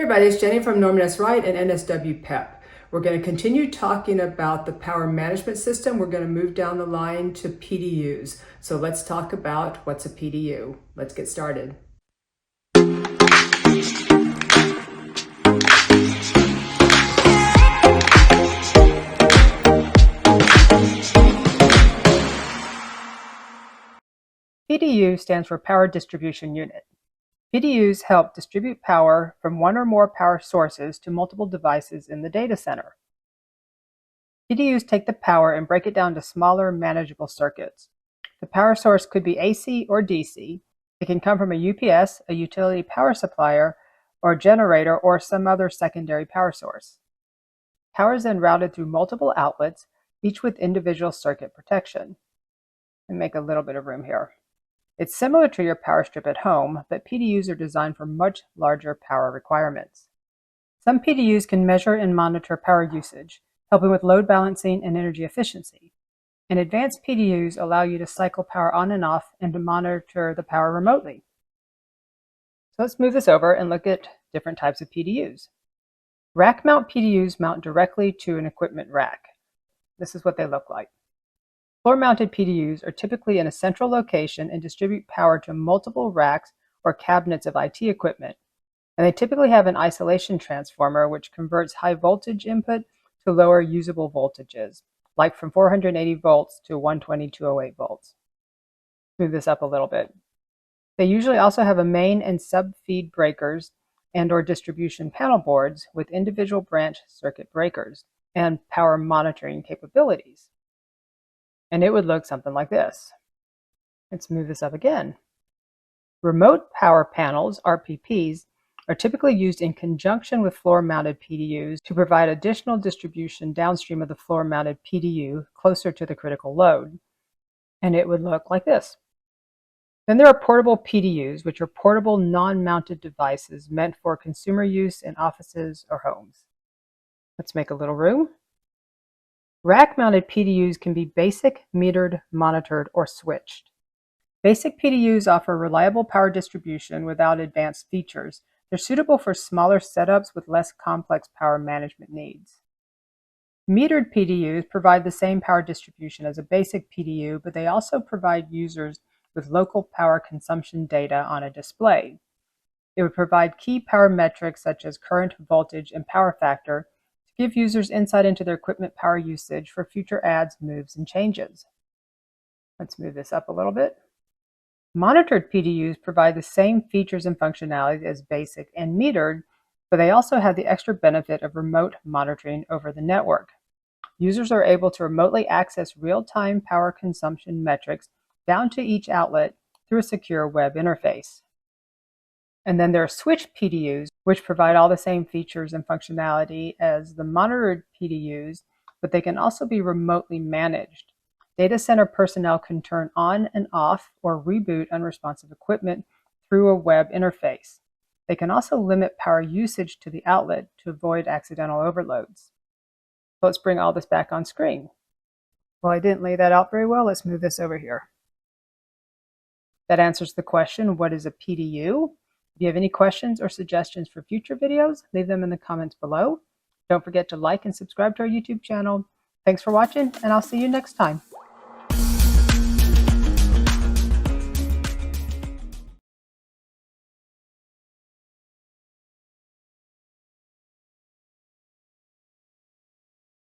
Hey everybody, it's Jenny from Norman S. Wright and NSW PEP. We're going to continue talking about the power management system. We're going to move down the line to PDUs. So let's talk about what's a PDU. Let's get started. PDU stands for Power Distribution Unit. PDUs help distribute power from one or more power sources to multiple devices in the data center. PDUs take the power and break it down to smaller, manageable circuits. The power source could be AC or DC. It can come from a UPS, a utility power supplier, or a generator, or some other secondary power source. Power is then routed through multiple outlets, each with individual circuit protection. And make a little bit of room here. It's similar to your power strip at home, but PDUs are designed for much larger power requirements. Some PDUs can measure and monitor power usage, helping with load balancing and energy efficiency. And advanced PDUs allow you to cycle power on and off and to monitor the power remotely. So let's move this over and look at different types of PDUs. Rack mount PDUs mount directly to an equipment rack. This is what they look like. Floor-mounted PDUs are typically in a central location and distribute power to multiple racks or cabinets of IT equipment. And they typically have an isolation transformer which converts high voltage input to lower usable voltages, like from 480 volts to 120/208 volts. Move this up a little bit. They usually also have a main and sub-feed breakers and/or distribution panel boards with individual branch circuit breakers and power monitoring capabilities. And it would look something like this. Let's move this up again. Remote power panels, RPPs, are typically used in conjunction with floor-mounted PDUs to provide additional distribution downstream of the floor-mounted PDU closer to the critical load. And it would look like this. Then there are portable PDUs, which are portable non-mounted devices meant for consumer use in offices or homes. Let's make a little room. Rack-mounted PDUs can be basic, metered, monitored, or switched. Basic PDUs offer reliable power distribution without advanced features. They're suitable for smaller setups with less complex power management needs. Metered PDUs provide the same power distribution as a basic PDU, but they also provide users with local power consumption data on a display. It would provide key power metrics such as current, voltage, and power factor, give users insight into their equipment power usage for future adds, moves, and changes. Let's move this up a little bit. Monitored PDUs provide the same features and functionality as basic and metered, but they also have the extra benefit of remote monitoring over the network. Users are able to remotely access real-time power consumption metrics down to each outlet through a secure web interface. And then there are switched PDUs, which provide all the same features and functionality as the monitored PDUs, but they can also be remotely managed. Data center personnel can turn on and off or reboot unresponsive equipment through a web interface. They can also limit power usage to the outlet to avoid accidental overloads. So let's bring all this back on screen. Well, I didn't lay that out very well. Let's move this over here. That answers the question, what is a PDU? If you have any questions or suggestions for future videos, leave them in the comments below. Don't forget to like and subscribe to our YouTube channel. Thanks for watching, and I'll see you next time.